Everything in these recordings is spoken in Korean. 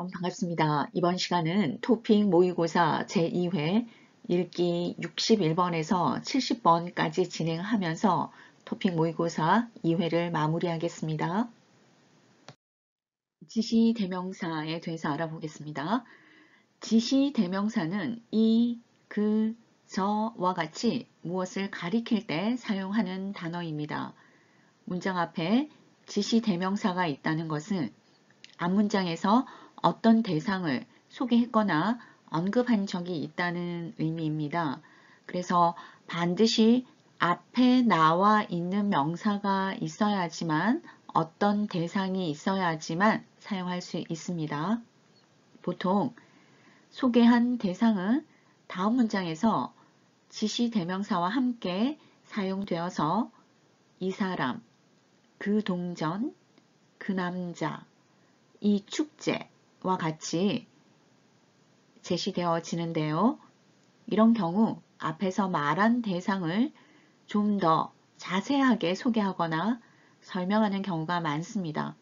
여러분 반갑습니다. 이번 시간은 토픽 모의고사 제2회 읽기 61번에서 70번까지 진행하면서 토픽 모의고사 2회를 마무리하겠습니다. 지시대명사에 대해서 알아보겠습니다. 지시대명사는 이, 그, 저와 같이 무엇을 가리킬 때 사용하는 단어입니다. 문장 앞에 지시대명사가 있다는 것은 앞문장에서 어떤 대상을 소개했거나 언급한 적이 있다는 의미입니다. 그래서 반드시 앞에 나와 있는 명사가 있어야지만 어떤 대상이 있어야지만 사용할 수 있습니다. 보통 소개한 대상은 다음 문장에서 지시대명사와 함께 사용되어서 이 사람, 그 동전, 그 남자, 이 축제와 같이 제시되어지는데요. 이런 경우 앞에서 말한 대상을 좀 더 자세하게 소개하거나 설명하는 경우가 많습니다.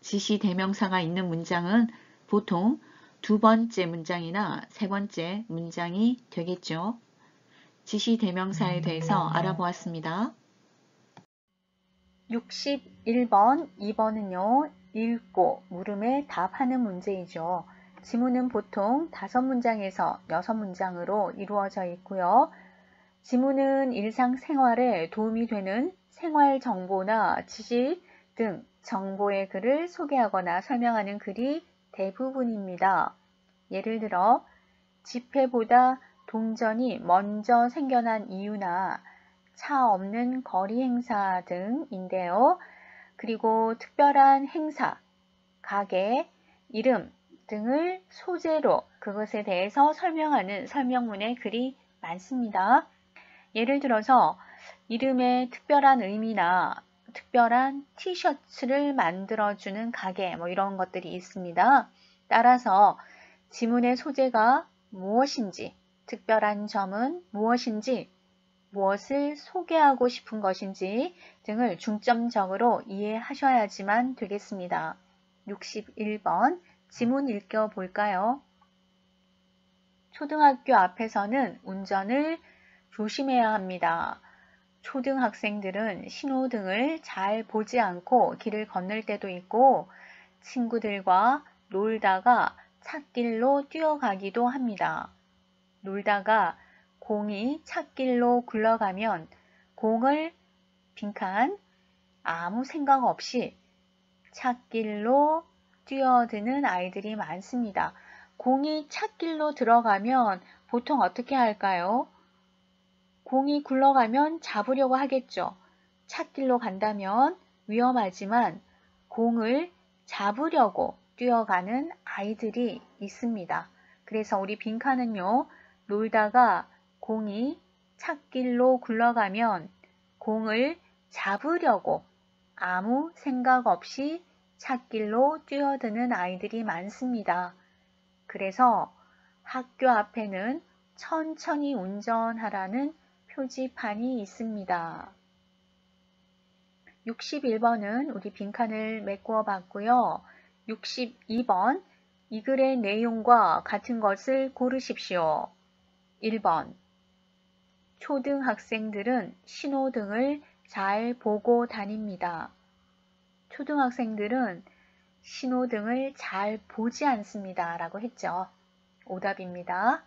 지시대명사가 있는 문장은 보통 두 번째 문장이나 세 번째 문장이 되겠죠. 지시대명사에 대해서 알아보았습니다. 61번, 2번은요. 읽고 물음에 답하는 문제이죠. 지문은 보통 5문장에서 6문장으로 이루어져 있고요. 지문은 일상생활에 도움이 되는 생활 정보나 지식 등 정보의 글을 소개하거나 설명하는 글이 대부분입니다. 예를 들어 지폐보다 동전이 먼저 생겨난 이유나 차 없는 거리 행사 등인데요. 그리고 특별한 행사, 가게, 이름 등을 소재로 그것에 대해서 설명하는 설명문의 글이 많습니다. 예를 들어서 이름에 특별한 의미나 특별한 티셔츠를 만들어주는 가게 이런 것들이 있습니다. 따라서 지문의 소재가 무엇인지, 특별한 점은 무엇인지, 무엇을 소개하고 싶은 것인지 등을 중점적으로 이해하셔야지만 되겠습니다. 61번 지문 읽어볼까요? 초등학교 앞에서는 운전을 조심해야 합니다. 초등학생들은 신호등을 잘 보지 않고 길을 건널 때도 있고 친구들과 놀다가 찻길로 뛰어가기도 합니다. 놀다가 공이 찻길로 굴러가면 공을 빈칸 아무 생각 없이 찻길로 뛰어드는 아이들이 많습니다. 공이 찻길로 들어가면 보통 어떻게 할까요? 공이 굴러가면 잡으려고 하겠죠. 찻길로 간다면 위험하지만 공을 잡으려고 뛰어가는 아이들이 있습니다. 그래서 우리 빈칸은요. 놀다가 공이 찻길로 굴러가면 공을 잡으려고 아무 생각 없이 찻길로 뛰어드는 아이들이 많습니다. 그래서 학교 앞에는 천천히 운전하라는 표지판이 있습니다. 61번은 우리 빈칸을 메꾸어 봤고요. 62번 이 글의 내용과 같은 것을 고르십시오. 1번 초등학생들은 신호등을 잘 보고 다닙니다. 초등학생들은 신호등을 잘 보지 않습니다. 라고 했죠. 오답입니다.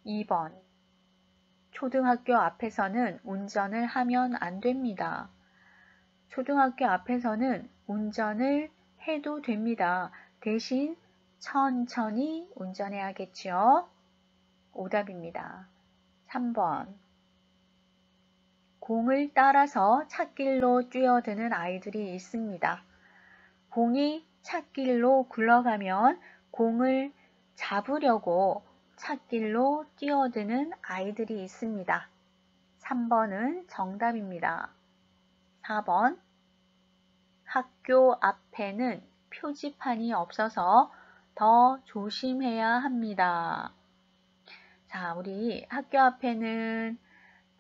2번 초등학교 앞에서는 운전을 하면 안 됩니다. 초등학교 앞에서는 운전을 해도 됩니다. 대신 천천히 운전해야겠죠. 오답입니다. 3번 공을 따라서 찻길로 뛰어드는 아이들이 있습니다. 공이 찻길로 굴러가면 공을 잡으려고 찻길로 뛰어드는 아이들이 있습니다. 3번은 정답입니다. 4번 학교 앞에는 표지판이 없어서 더 조심해야 합니다. 자, 우리 학교 앞에는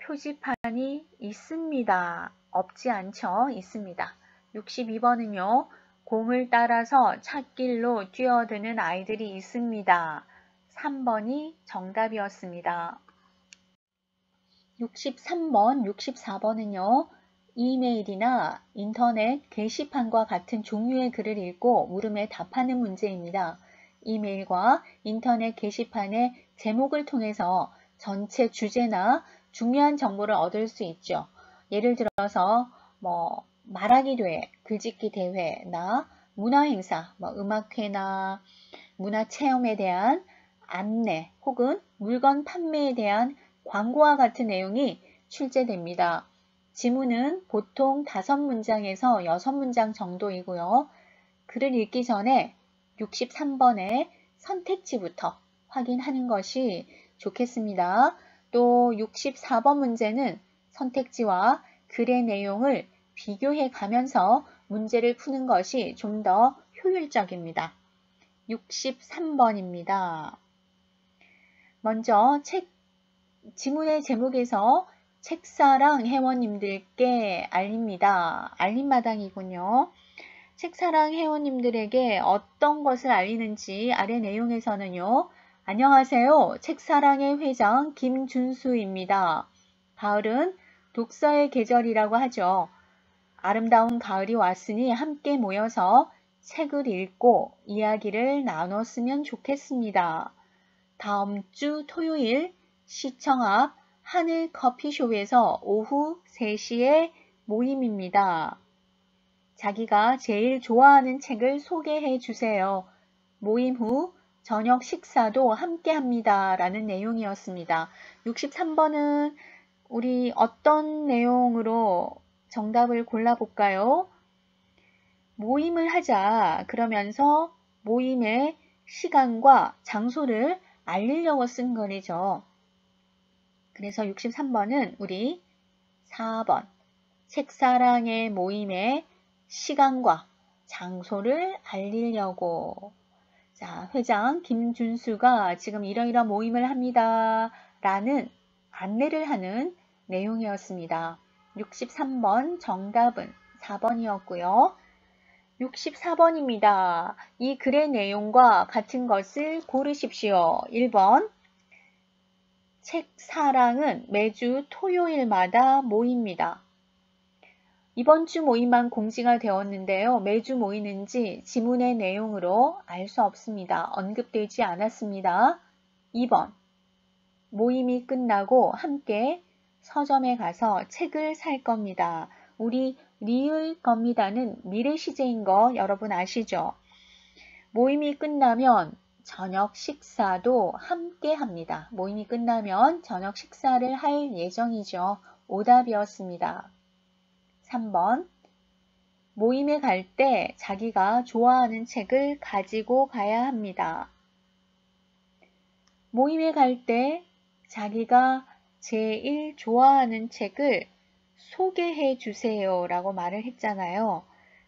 표지판이 있습니다. 없지 않죠? 있습니다. 62번은요. 공을 따라서 찻길로 뛰어드는 아이들이 있습니다. 3번이 정답이었습니다. 63번, 64번은요. 이메일이나 인터넷 게시판과 같은 종류의 글을 읽고 물음에 답하는 문제입니다. 이메일과 인터넷 게시판의 제목을 통해서 전체 주제나 중요한 정보를 얻을 수 있죠. 예를 들어서 말하기 대회, 글짓기 대회나 문화행사, 음악회나 문화체험에 대한 안내 혹은 물건 판매에 대한 광고와 같은 내용이 출제됩니다. 지문은 보통 5문장에서 6문장 정도이고요. 글을 읽기 전에 63번의 선택지부터 확인하는 것이 좋겠습니다. 또 64번 문제는 선택지와 글의 내용을 비교해 가면서 문제를 푸는 것이 좀 더 효율적입니다. 63번입니다. 먼저 지문의 제목에서 책사랑 회원님들께 알립니다. 알림마당이군요. 책사랑 회원님들에게 어떤 것을 알리는지 아래 내용에서는요. 안녕하세요. 책사랑의 회장 김준수입니다. 가을은 독서의 계절이라고 하죠. 아름다운 가을이 왔으니 함께 모여서 책을 읽고 이야기를 나눴으면 좋겠습니다. 다음 주 토요일 시청 앞 하늘 커피숍에서 오후 3시에 모임입니다. 자기가 제일 좋아하는 책을 소개해 주세요. 모임 후 저녁 식사도 함께 합니다. 라는 내용이었습니다. 63번은 우리 어떤 내용으로 정답을 골라볼까요? 모임을 하자 그러면서 모임의 시간과 장소를 알리려고 쓴 거죠. 그래서 63번은 우리 4번 책사랑의 모임의 시간과 장소를 알리려고. 자, 회장 김준수가 지금 이러이러한 모임을 합니다. 라는 안내를 하는 내용이었습니다. 63번 정답은 4번이었고요. 64번입니다. 이 글의 내용과 같은 것을 고르십시오. 1번 책사랑은 매주 토요일마다 모입니다. 이번 주 모임만 공지가 되었는데요. 매주 모이는지 지문의 내용으로 알 수 없습니다. 언급되지 않았습니다. 2번 모임이 끝나고 함께 서점에 가서 책을 살 겁니다. 우리 리을 겁니다는 미래 시제인 거 여러분 아시죠? 모임이 끝나면 저녁 식사도 함께 합니다. 모임이 끝나면 저녁 식사를 할 예정이죠. 오답이었습니다. 3번 모임에 갈 때 자기가 좋아하는 책을 가지고 가야 합니다. 모임에 갈 때 자기가 제일 좋아하는 책을 소개해 주세요 라고 말을 했잖아요.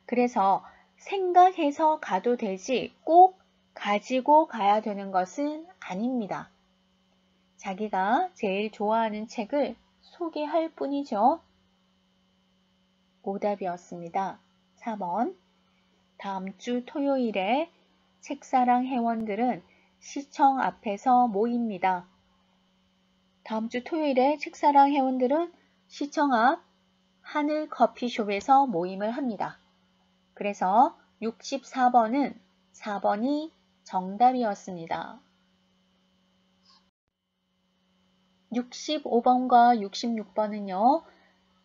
그래서 생각해서 가도 되지 꼭 가지고 가야 되는 것은 아닙니다. 자기가 제일 좋아하는 책을 소개할 뿐이죠. 오답이었습니다. 4번 다음 주 토요일에 책사랑 회원들은 시청 앞에서 모입니다. 다음 주 토요일에 책사랑 회원들은 시청 앞 하늘 커피숍에서 모임을 합니다. 그래서 64번은 4번이 정답이었습니다. 65번과 66번은요.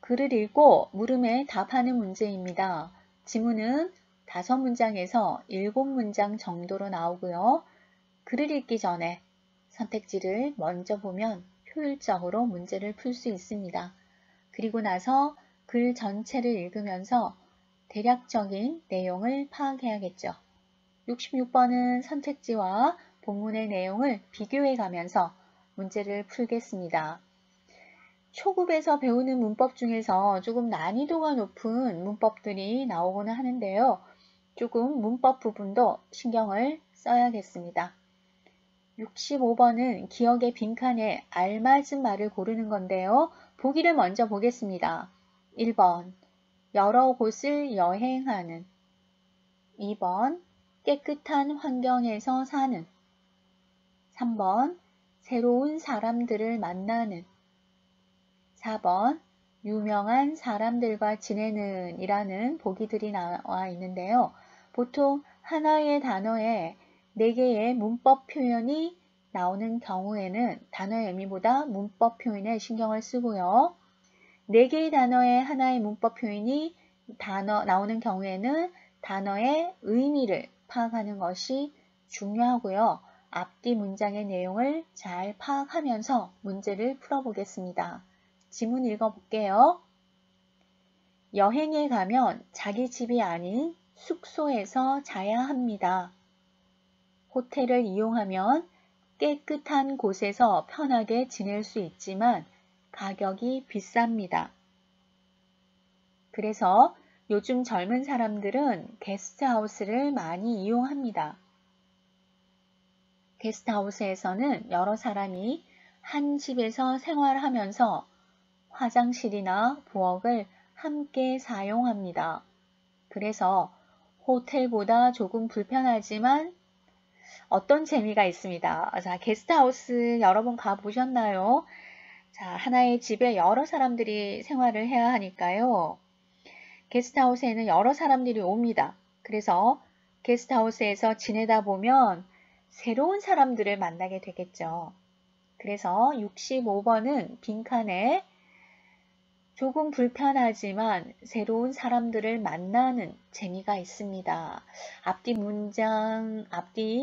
글을 읽고 물음에 답하는 문제입니다. 지문은 5문장에서 7문장 정도로 나오고요. 글을 읽기 전에 선택지를 먼저 보면 효율적으로 문제를 풀 수 있습니다. 그리고 나서 글 전체를 읽으면서 대략적인 내용을 파악해야겠죠. 66번은 선택지와 본문의 내용을 비교해 가면서 문제를 풀겠습니다. 초급에서 배우는 문법 중에서 조금 난이도가 높은 문법들이 나오고는 하는데요. 조금 문법 부분도 신경을 써야겠습니다. 65번은 기억의 빈칸에 알맞은 말을 고르는 건데요. 보기를 먼저 보겠습니다. 1번 여러 곳을 여행하는 2번 깨끗한 환경에서 사는 3번 새로운 사람들을 만나는 4번 유명한 사람들과 지내는 이라는 보기들이 나와 있는데요. 보통 하나의 단어에 4개의 문법 표현이 나오는 경우에는 단어의 의미보다 문법 표현에 신경을 쓰고요. 4개의 단어에 하나의 문법 표현이 나오는 경우에는 단어의 의미를 파악하는 것이 중요하고요. 앞뒤 문장의 내용을 잘 파악하면서 문제를 풀어보겠습니다. 지문 읽어볼게요. 여행에 가면 자기 집이 아닌 숙소에서 자야 합니다. 호텔을 이용하면 깨끗한 곳에서 편하게 지낼 수 있지만 가격이 비쌉니다. 그래서 요즘 젊은 사람들은 게스트하우스를 많이 이용합니다. 게스트하우스에서는 여러 사람이 한 집에서 생활하면서 화장실이나 부엌을 함께 사용합니다. 그래서 호텔보다 조금 불편하지만 어떤 재미가 있습니다. 자, 게스트하우스 여러 번 가보셨나요? 자, 하나의 집에 여러 사람들이 생활을 해야 하니까요. 게스트하우스에는 여러 사람들이 옵니다. 그래서 게스트하우스에서 지내다 보면 새로운 사람들을 만나게 되겠죠. 그래서 65번은 빈칸에 조금 불편하지만 새로운 사람들을 만나는 재미가 있습니다. 앞뒤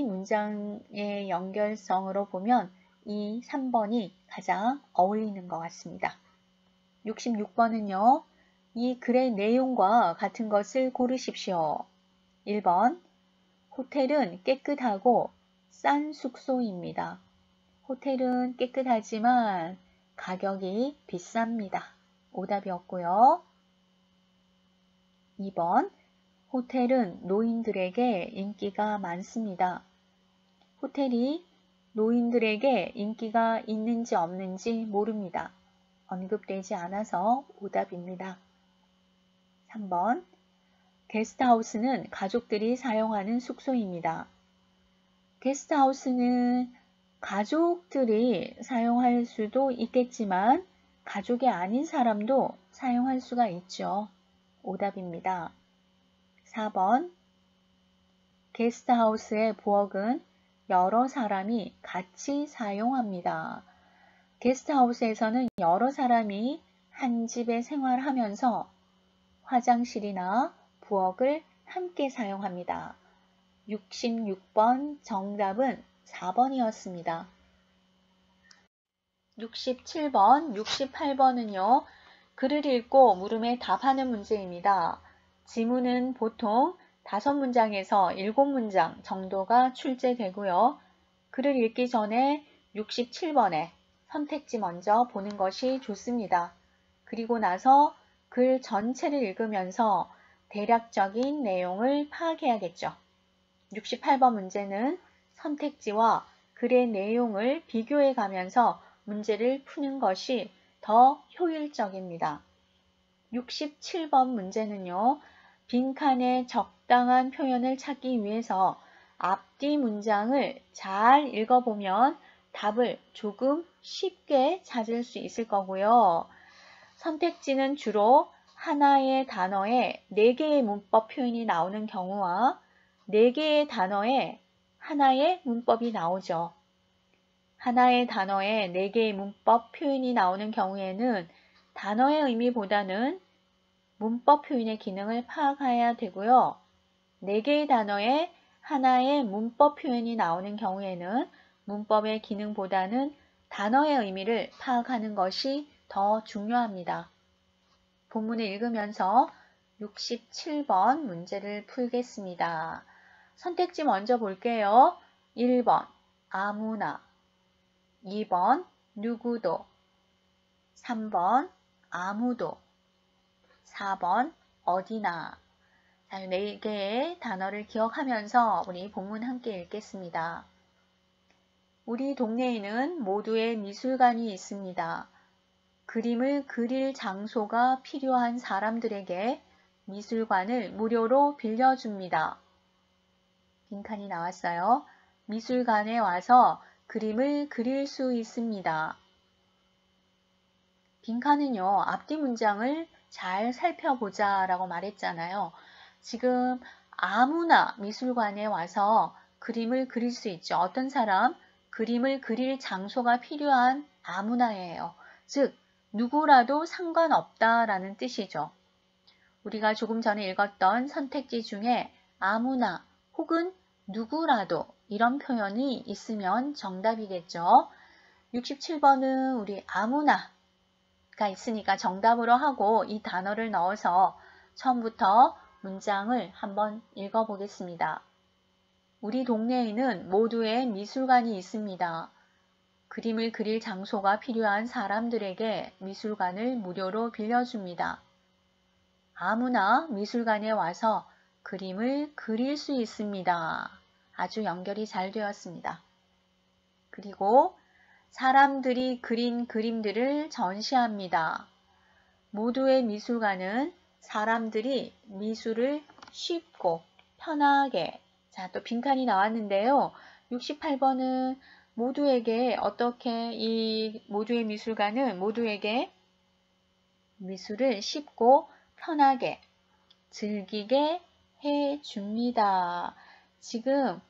문장의 연결성으로 보면 이 3번이 가장 어울리는 것 같습니다. 66번은요. 이 글의 내용과 같은 것을 고르십시오. 1번, 호텔은 깨끗하고 싼 숙소입니다. 호텔은 깨끗하지만 가격이 비쌉니다. 오답이었고요. 2번, 호텔은 노인들에게 인기가 많습니다. 호텔이 노인들에게 인기가 있는지 없는지 모릅니다. 언급되지 않아서 오답입니다. 3번, 게스트하우스는 가족들이 사용하는 숙소입니다. 게스트하우스는 가족들이 사용할 수도 있겠지만 가족이 아닌 사람도 사용할 수가 있죠. 오답입니다. 4번, 게스트하우스의 부엌은 여러 사람이 같이 사용합니다. 게스트하우스에서는 여러 사람이 한 집에 생활하면서 화장실이나 부엌을 함께 사용합니다. 66번 정답은 4번이었습니다. 67번, 68번은요. 글을 읽고 물음에 답하는 문제입니다. 지문은 보통 5문장에서 7문장 정도가 출제되고요. 글을 읽기 전에 67번에 선택지 먼저 보는 것이 좋습니다. 그리고 나서 글 전체를 읽으면서 대략적인 내용을 파악해야겠죠. 68번 문제는 선택지와 글의 내용을 비교해 가면서 문제를 푸는 것이 더 효율적입니다. 67번 문제는요. 빈칸에 적당한 표현을 찾기 위해서 앞뒤 문장을 잘 읽어보면 답을 조금 쉽게 찾을 수 있을 거고요. 선택지는 주로 하나의 단어에 4개의 문법 표현이 나오는 경우와 4개의 단어에 하나의 문법이 나오죠. 하나의 단어에 4개의 문법 표현이 나오는 경우에는 단어의 의미보다는 문법 표현의 기능을 파악해야 되고요. 4개의 단어에 하나의 문법 표현이 나오는 경우에는 문법의 기능보다는 단어의 의미를 파악하는 것이 더 중요합니다. 본문을 읽으면서 67번 문제를 풀겠습니다. 선택지 먼저 볼게요. 1번 아무나, 2번 누구도, 3번 아무도, 4번 어디나. 자, 4개의 단어를 기억하면서 우리 본문 함께 읽겠습니다. 우리 동네에는 모두의 미술관이 있습니다. 그림을 그릴 장소가 필요한 사람들에게 미술관을 무료로 빌려줍니다. 빈칸이 나왔어요. 미술관에 와서 그림을 그릴 수 있습니다. 빈칸은요, 앞뒤 문장을 잘 살펴보자 라고 말했잖아요. 지금 아무나 미술관에 와서 그림을 그릴 수 있죠. 어떤 사람, 그림을 그릴 장소가 필요한 아무나예요. 즉, 누구라도 상관없다라는 뜻이죠. 우리가 조금 전에 읽었던 선택지 중에 아무나 혹은 누구라도 이런 표현이 있으면 정답이겠죠. 67번은 우리 아무나가 있으니까 정답으로 하고 이 단어를 넣어서 처음부터 문장을 한번 읽어보겠습니다. 우리 동네에는 모두의 미술관이 있습니다. 그림을 그릴 장소가 필요한 사람들에게 미술관을 무료로 빌려줍니다. 아무나 미술관에 와서 그림을 그릴 수 있습니다. 아주 연결이 잘 되었습니다. 그리고 사람들이 그린 그림들을 전시합니다. 모두의 미술관은 사람들이 미술을 쉽고 편하게, 자, 또 빈칸이 나왔는데요. 68번은 모두에게 어떻게 이 모두의 미술관은 모두에게 미술을 쉽고 편하게 즐기게 해줍니다. 지금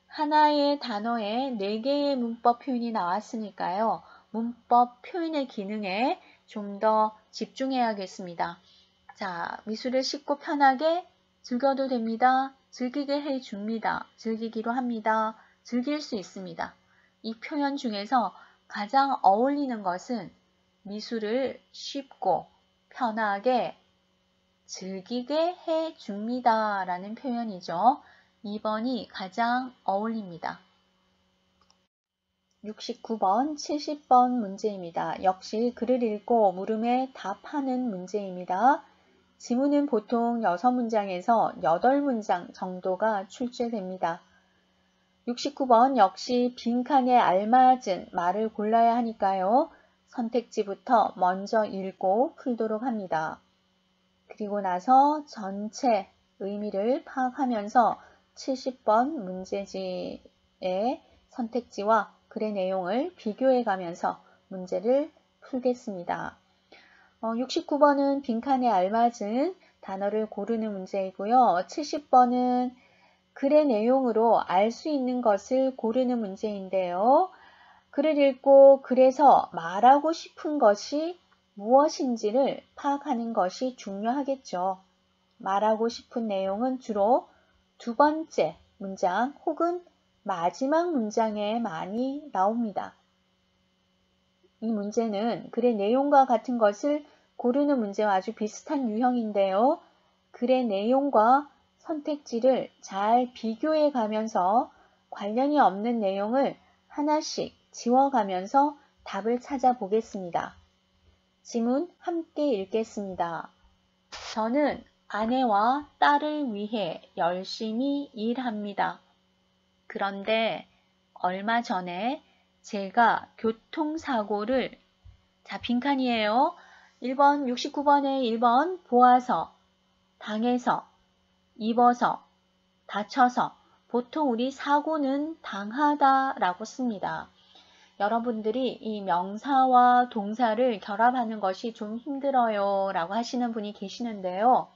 하나의 단어에 4개의 문법 표현이 나왔으니까요. 문법 표현의 기능에 좀 더 집중해야겠습니다. 자, 미술을 쉽고 편하게 즐겨도 됩니다. 즐기게 해줍니다. 즐기기로 합니다. 즐길 수 있습니다. 이 표현 중에서 가장 어울리는 것은 미술을 쉽고 편하게 즐기게 해줍니다. 라는 표현이죠. 2번이 가장 어울립니다. 69번, 70번 문제입니다. 역시 글을 읽고 물음에 답하는 문제입니다. 지문은 보통 6문장에서 8문장 정도가 출제됩니다. 69번 역시 빈칸에 알맞은 말을 골라야 하니까요. 선택지부터 먼저 읽고 풀도록 합니다. 그리고 나서 전체 의미를 파악하면서 70번 문제지의 선택지와 글의 내용을 비교해 가면서 문제를 풀겠습니다. 69번은 빈칸에 알맞은 단어를 고르는 문제이고요. 70번은 글의 내용으로 알 수 있는 것을 고르는 문제인데요. 글을 읽고 글에서 말하고 싶은 것이 무엇인지를 파악하는 것이 중요하겠죠. 말하고 싶은 내용은 주로 두 번째 문장 혹은 마지막 문장에 많이 나옵니다. 이 문제는 글의 내용과 같은 것을 고르는 문제와 아주 비슷한 유형인데요. 글의 내용과 선택지를 잘 비교해 가면서 관련이 없는 내용을 하나씩 지워가면서 답을 찾아보겠습니다. 지문 함께 읽겠습니다. 저는 아내와 딸을 위해 열심히 일합니다. 그런데 얼마 전에 제가 교통사고를, 자, 빈칸이에요. 1번, 69번에 1번 보아서, 당해서, 입어서, 다쳐서, 보통 우리 사고는 당하다 라고 씁니다. 여러분들이 이 명사와 동사를 결합하는 것이 좀 힘들어요 라고 하시는 분이 계시는데요.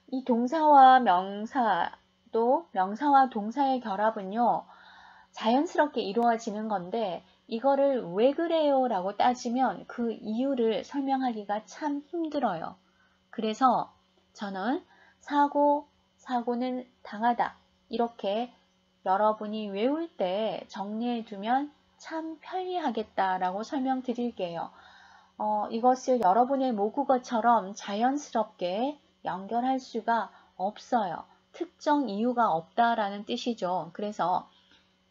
이 동사와 명사도 명사와 동사의 결합은요. 자연스럽게 이루어지는 건데 이거를 왜 그래요 라고 따지면 그 이유를 설명하기가 참 힘들어요. 그래서 저는 사고는 당하다 이렇게 여러분이 외울 때 정리해 두면 참 편리하겠다라고 설명드릴게요. 이것을 여러분의 모국어처럼 자연스럽게 연결할 수가 없어요. 특정 이유가 없다라는 뜻이죠. 그래서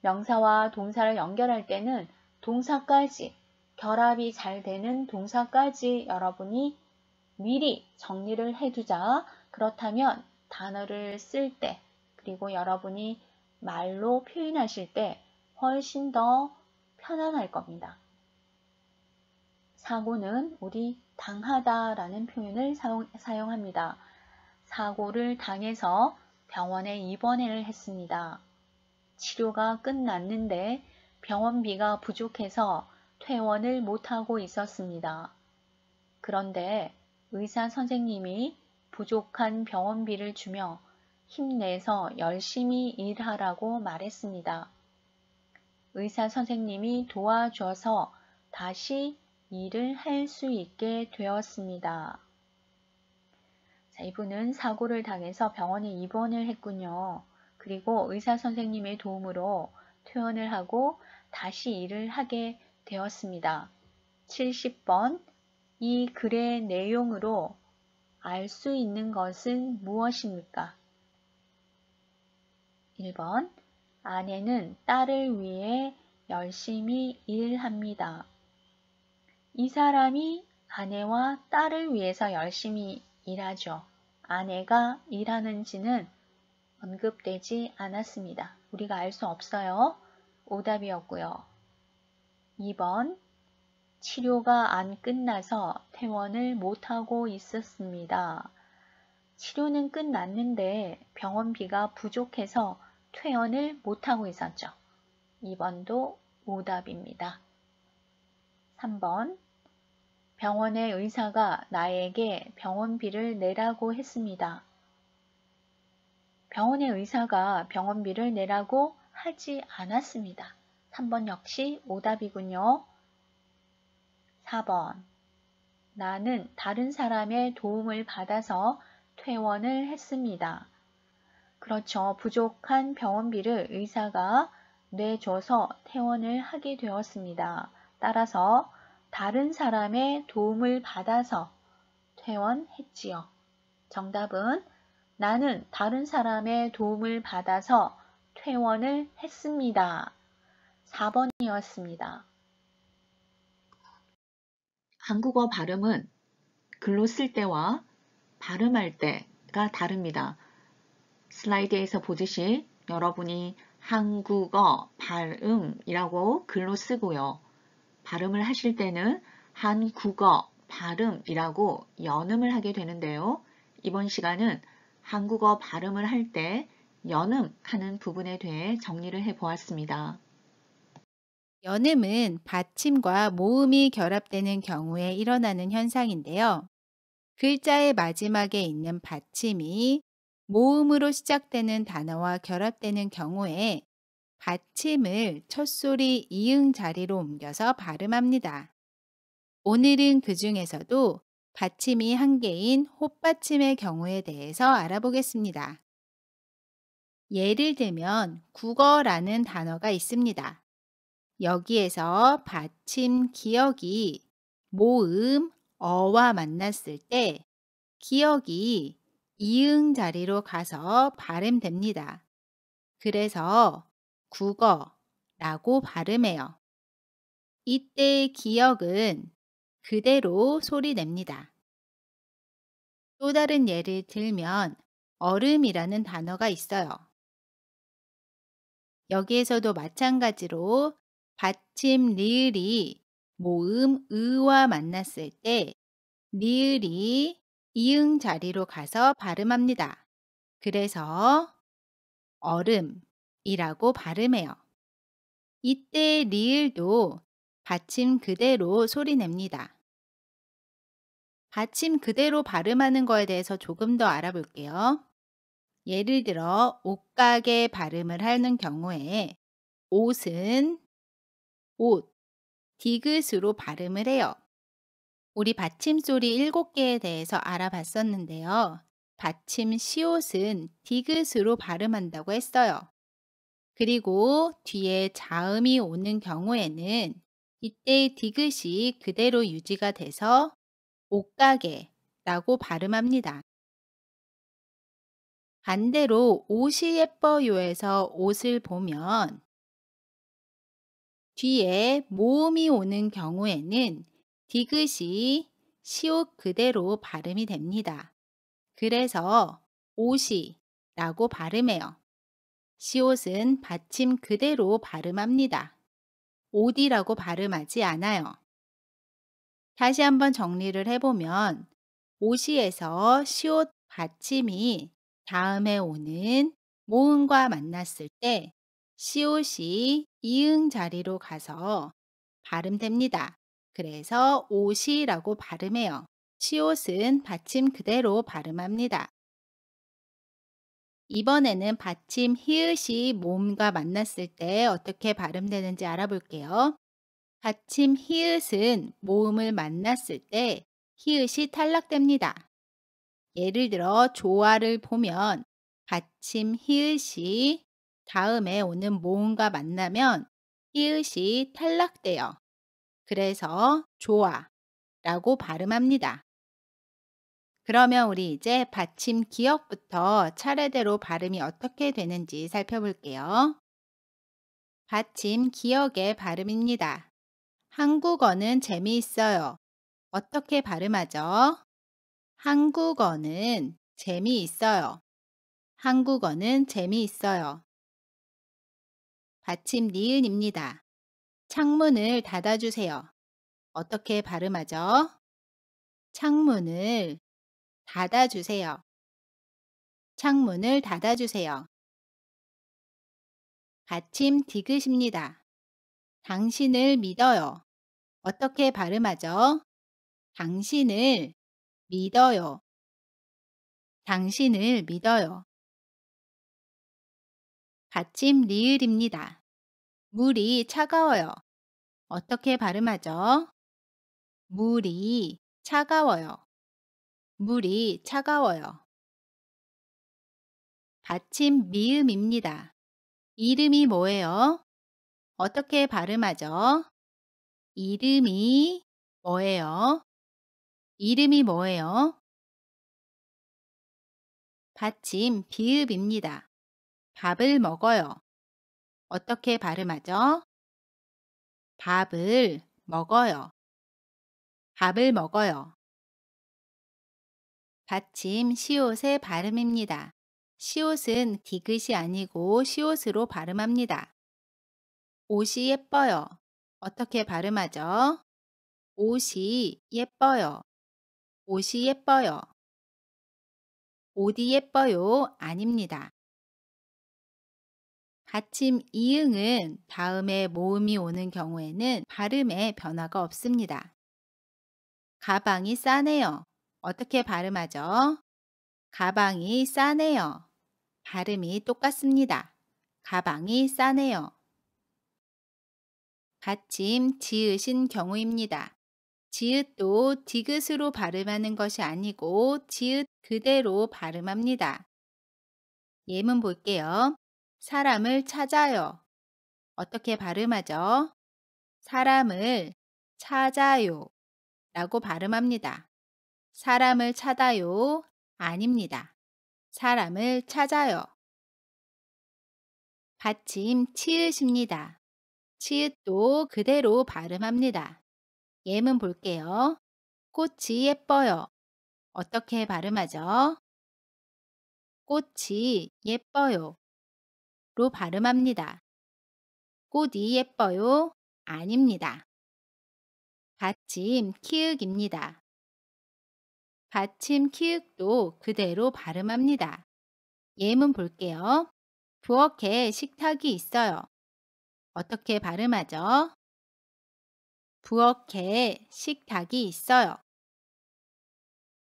명사와 동사를 연결할 때는 동사까지, 결합이 잘 되는 동사까지 여러분이 미리 정리를 해두자. 그렇다면 단어를 쓸 때, 그리고 여러분이 말로 표현하실 때 훨씬 더 편안할 겁니다. 사고는 우리 당하다 라는 표현을 사용합니다. 사고를 당해서 병원에 입원을 했습니다. 치료가 끝났는데 병원비가 부족해서 퇴원을 못하고 있었습니다. 그런데 의사 선생님이 부족한 병원비를 주며 힘내서 열심히 일하라고 말했습니다. 의사 선생님이 도와줘서 다시 일을 할 수 있게 되었습니다. 자, 이분은 사고를 당해서 병원에 입원을 했군요. 그리고 의사 선생님의 도움으로 퇴원을 하고 다시 일을 하게 되었습니다. 70번 이 글의 내용으로 알 수 있는 것은 무엇입니까? 1번 아내는 딸을 위해 열심히 일합니다. 이 사람이 아내와 딸을 위해서 열심히 일하죠. 아내가 일하는지는 언급되지 않았습니다. 우리가 알 수 없어요. 오답이었고요. 2번 치료가 안 끝나서 퇴원을 못하고 있었습니다. 치료는 끝났는데 병원비가 부족해서 퇴원을 못하고 있었죠. 2번도 오답입니다. 3번 병원의 의사가 나에게 병원비를 내라고 했습니다. 병원의 의사가 병원비를 내라고 하지 않았습니다. 3번 역시 오답이군요. 4번 나는 다른 사람의 도움을 받아서 퇴원을 했습니다. 그렇죠. 부족한 병원비를 의사가 내줘서 퇴원을 하게 되었습니다. 따라서 다른 사람의 도움을 받아서 퇴원했지요. 정답은 나는 다른 사람의 도움을 받아서 퇴원을 했습니다. 4번이었습니다. 한국어 발음은 글로 쓸 때와 발음할 때가 다릅니다. 슬라이드에서 보듯이 여러분이 한국어 발음이라고 글로 쓰고요. 발음을 하실 때는 한국어 발음이라고 연음을 하게 되는데요. 이번 시간은 한국어 발음을 할 때 연음하는 부분에 대해 정리를 해보았습니다. 연음은 받침과 모음이 결합되는 경우에 일어나는 현상인데요. 글자의 마지막에 있는 받침이 모음으로 시작되는 단어와 결합되는 경우에 받침을 첫소리 이응 자리로 옮겨서 발음합니다. 오늘은 그 중에서도 받침이 한 개인 헛받침의 경우에 대해서 알아보겠습니다. 예를 들면 국어라는 단어가 있습니다. 여기에서 받침 기억이 모음 어와 만났을 때 기억이 이응 자리로 가서 발음됩니다. 그래서 국어라고 발음해요. 이때의 기억은 그대로 소리 냅니다. 또 다른 예를 들면 얼음이라는 단어가 있어요. 여기에서도 마찬가지로 받침 리을이 모음 의와 만났을 때 리을이 이응 자리로 가서 발음합니다. 그래서 얼음이라고 발음해요. 이때 리을도 받침 그대로 소리 냅니다. 받침 그대로 발음하는 거에 대해서 조금 더 알아볼게요. 예를 들어 옷가게 발음을 하는 경우에 옷은 옷, 디귿으로 발음을 해요. 우리 받침 소리 7개에 대해서 알아봤었는데요. 받침 시옷은 디귿으로 발음한다고 했어요. 그리고 뒤에 자음이 오는 경우에는 이때 디귿이 그대로 유지가 돼서 옷가게라고 발음합니다. 반대로 옷이 예뻐요에서 옷을 보면 뒤에 모음이 오는 경우에는 디귿이 시옷 그대로 발음이 됩니다. 그래서 옷이라고 발음해요. 시옷은 받침 그대로 발음합니다. 옷이라고 발음하지 않아요. 다시 한번 정리를 해보면 옷이에서 시옷 받침이 다음에 오는 모음과 만났을 때 시옷이 이응 자리로 가서 발음됩니다. 그래서 옷이라고 발음해요. 시옷은 받침 그대로 발음합니다. 이번에는 받침 히읗이 모음과 만났을 때 어떻게 발음되는지 알아볼게요. 받침 히읗은 모음을 만났을 때 히읗이 탈락됩니다. 예를 들어 조화를 보면 받침 히읗이 다음에 오는 모음과 만나면 히읗이 탈락돼요. 그래서 조화라고 발음합니다. 그러면 우리 이제 받침 기억부터 차례대로 발음이 어떻게 되는지 살펴볼게요. 받침 기억의 발음입니다. 한국어는 재미있어요. 어떻게 발음하죠? 한국어는 재미있어요. 한국어는 재미있어요. 받침 니은입니다. 창문을 닫아주세요. 어떻게 발음하죠? 창문을 닫아주세요. 창문을 닫아주세요. 받침 디귿입니다. 당신을 믿어요. 어떻게 발음하죠? 당신을 믿어요. 당신을 믿어요. 받침 리을입니다. 물이 차가워요. 어떻게 발음하죠? 물이 차가워요. 물이 차가워요. 받침 미음입니다. 이름이 뭐예요? 어떻게 발음하죠? 이름이 뭐예요? 이름이 뭐예요? 받침 비읍입니다. 밥을 먹어요. 어떻게 발음하죠? 밥을 먹어요. 밥을 먹어요. 받침 시옷의 발음입니다. 시옷은 디귿이 아니고 시옷으로 발음합니다. 옷이 예뻐요. 어떻게 발음하죠? 옷이 예뻐요. 옷이 예뻐요. 옷이 예뻐요. 아닙니다. 받침 이응은 다음에 모음이 오는 경우에는 발음에 변화가 없습니다. 가방이 싸네요. 어떻게 발음하죠? 가방이 싸네요. 발음이 똑같습니다. 가방이 싸네요. 받침 지읒인 경우입니다. 지읒도 디귿으로 발음하는 것이 아니고 지읒 그대로 발음합니다. 예문 볼게요. 사람을 찾아요. 어떻게 발음하죠? 사람을 찾아요 라고 발음합니다. 사람을 찾아요 아닙니다. 사람을 찾아요. 받침 치읓입니다. 치읓도 그대로 발음합니다. 예문 볼게요. 꽃이 예뻐요. 어떻게 발음하죠? 꽃이 예뻐요 로 발음합니다. 꽃이 예뻐요 아닙니다. 받침 키읔입니다. 받침 키읔도 그대로 발음합니다. 예문 볼게요. 부엌에 식탁이 있어요. 어떻게 발음하죠? 부엌에 식탁이 있어요.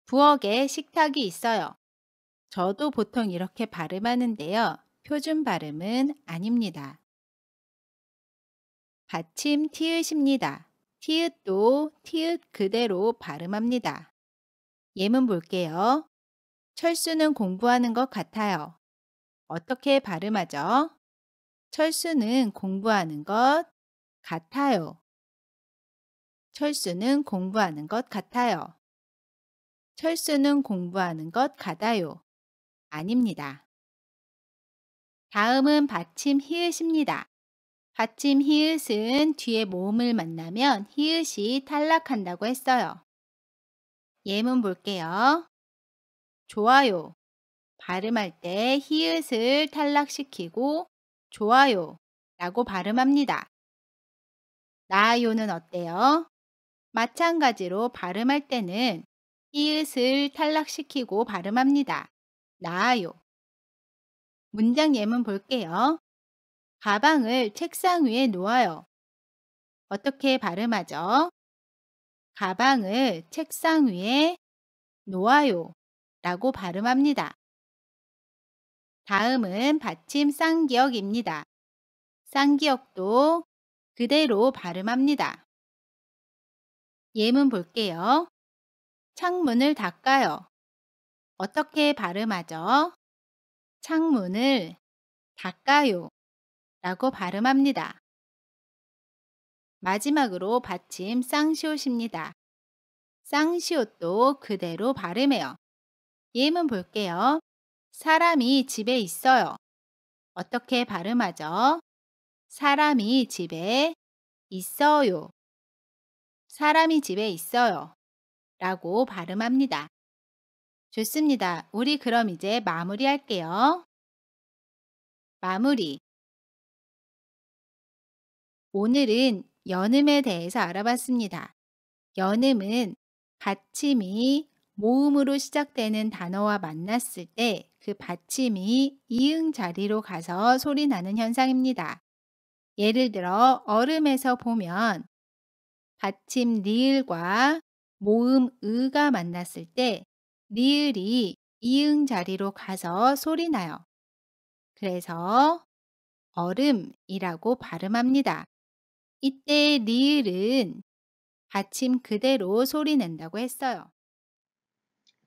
부엌에 식탁이 있어요. 저도 보통 이렇게 발음하는데요. 표준 발음은 아닙니다. 받침 티읕입니다. 티읕도 티읕 그대로 발음합니다. 예문 볼게요. 철수는 공부하는 것 같아요. 어떻게 발음하죠? 철수는 공부하는 것 같아요. 철수는 공부하는 것 같아요. 철수는 공부하는 것 같아요. 아닙니다. 다음은 받침 히읗입니다. 받침 히읗은 뒤에 모음을 만나면 히읗이 탈락한다고 했어요. 예문 볼게요. 좋아요. 발음할 때 히읗을 탈락시키고 좋아요 라고 발음합니다. 나아요는 어때요? 마찬가지로 발음할 때는 히읗을 탈락시키고 발음합니다. 나아요. 문장 예문 볼게요. 가방을 책상 위에 놓아요. 어떻게 발음하죠? 가방을 책상 위에 놓아요 라고 발음합니다. 다음은 받침 쌍기역입니다. 쌍기역도 그대로 발음합니다. 예문 볼게요. 창문을 닦아요. 어떻게 발음하죠? 창문을 닦아요 라고 발음합니다. 마지막으로 받침 쌍시옷입니다. 쌍시옷도 그대로 발음해요. 예문 볼게요. 사람이 집에 있어요. 어떻게 발음하죠? 사람이 집에 있어요. 사람이 집에 있어요. 라고 발음합니다. 좋습니다. 우리 그럼 이제 마무리할게요. 마무리. 오늘은 연음에 대해서 알아봤습니다. 연음은 받침이 모음으로 시작되는 단어와 만났을 때 그 받침이 이응 자리로 가서 소리 나는 현상입니다. 예를 들어 얼음에서 보면 받침 리을과 모음 의가 만났을 때 리을이 이응 자리로 가서 소리 나요. 그래서 얼음이라고 발음합니다. 이때 리을은 받침 그대로 소리 낸다고 했어요.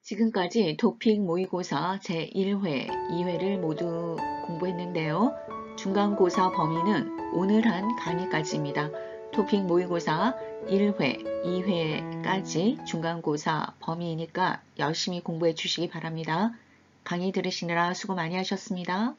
지금까지 토픽 모의고사 제1회, 2회를 모두 공부했는데요. 중간고사 범위는 오늘 한 강의까지입니다. 토픽 모의고사 1회, 2회까지 중간고사 범위이니까 열심히 공부해 주시기 바랍니다. 강의 들으시느라 수고 많이 하셨습니다.